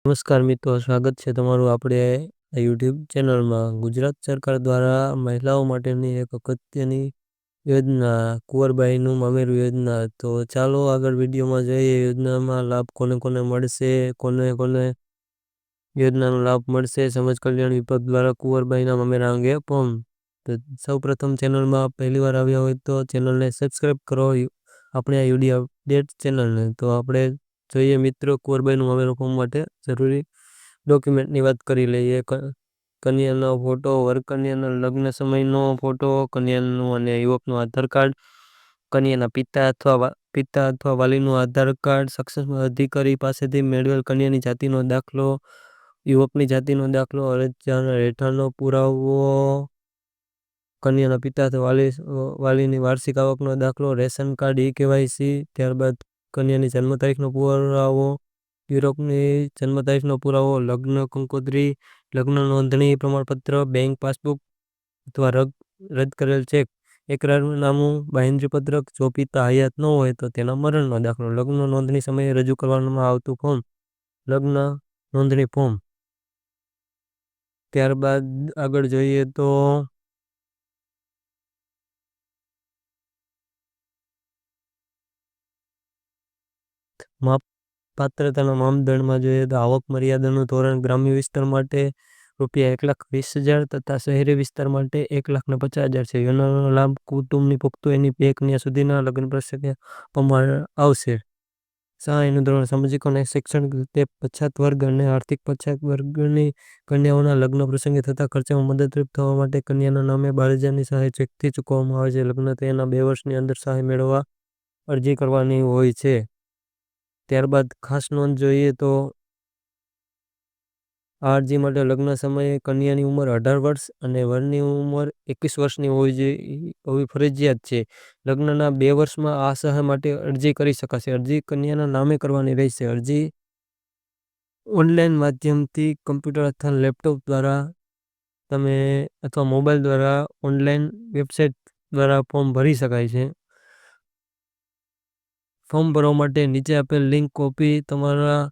નમસ્કાર મિત્રો, સ્વાગત છે તમારું આપણે YouTube ચેનલમાં. ગુજરાત સરકાર દ્વારા મહિલાઓ માટેની એક અગત્યની યોજના કુંવરબાઈનું મામેરું યોજના. તો ચાલો આગળ વિડીયોમાં જઈએ. યોજનામાં લાભ કોને કોને મળશે, કોને કોને યોજનાનો લાભ મળશે. સમાજ કલ્યાણ વિભાગ દ્વારા કુંવરબાઈના મામેરા અંગે ફોર્મ. તો સૌ પ્રથમ ચેનલમાં પહેલી વાર આવ્યા હોય તો ચેનલને સબસ્ક્રાઈબ કરો, આપણે આ વિડીયો અપડેટ ચેનલને. તો આપણે જોઈએ મિત્રો કુંવરબાઈનું મામેરું ફોર્મ માટે જરૂરી ડોક્યુમેન્ટની વાત કરી લઈએ. કન્યાનો ફોટો, વરકન્યાના લગ્ન સમયનો ફોટો, કન્યાનું અને યુવકનું આધાર કાર્ડ, કન્યાના પિતા અથવા વાલીનું આધાર કાર્ડ, સક્ષમ અધિકારી પાસેથી મેળવેલ કન્યાની જાતિનો દાખલો, યુવકની જાતિનો દાખલો, અરજદારના રહેઠાણનો પુરાવો, કન્યાના પિતા અથવા વાલીની વાર્ષિક આવકનો દાખલો, રેશન કાર્ડ, KYC. ત્યારબાદ કન્યાની જન્મ તારીખનો પુરાવો, યુવકની જન્મ તારીખનો પુરાવો, લગ્ન કંકોત્રી, લગ્ન નોંધણી પ્રમાણપત્ર, બેંક પાસબુક અથવા રદ કરેલ ચેક, એકરારનામું, બાંહેધરી પત્રક. જો પિતા હયાત ન હોય તો તેના મરણનો દાખલો. લગ્ન નોંધણી સમયે રજૂ કરવામાં આવતું ફોર્મ, લગ્ન નોંધણી ફોર્મ. ત્યારબાદ આગળ જોઈએ તો પાત્રતાના માપદંડમાં જોઈએ તો આવક મર્યાદાનું ધોરણ ગ્રામ્ય વિસ્તાર માટે ₹1,20,000 તથા શહેરી વિસ્તાર માટે ₹1,50,000 છે. યોજનાનો લાભ કુટુંબની પુખ્ત એની 2 કન્યા સુધીના લગ્ન પ્રસંગે આપવામાં આવશે. સહાયનું ધોરણ સામાજિક અને શૈક્ષણિક રીતે પછાત વર્ગ અને આર્થિક પછાત વર્ગની કન્યાઓના લગ્ન પ્રસંગે થતા ખર્ચામાં મદદરૂપ થવા માટે કન્યાના નામે 12,000ની સહાય ચેકથી ચૂકવવામાં આવે છે. લગ્ન થયાના 2 વર્ષની અંદર સહાય મેળવવા અરજી કરવાની હોય છે. ત્યારબાદ ખાસ નોંધ જોઈએ તો આ અરજી માટે લગ્ન સમયે કન્યાની ઉંમર 18 વર્ષ અને વરની ઉંમર 21 વર્ષની હોવી ફરજિયાત છે. લગ્નના 2 વર્ષમાં આ સહાય માટે અરજી કરી શકાશે. અરજી કન્યાના નામે કરવાની રહેશે. અરજી ઓનલાઈન માધ્યમથી કમ્પ્યુટર અથવા લેપટોપ દ્વારા તમે અથવા મોબાઈલ દ્વારા ઓનલાઈન વેબસાઇટ દ્વારા ફોર્મ ભરી શકાય છે. ફોર્મ ભરવા માટે નીચે આપેલ લિંક કોપી તમારા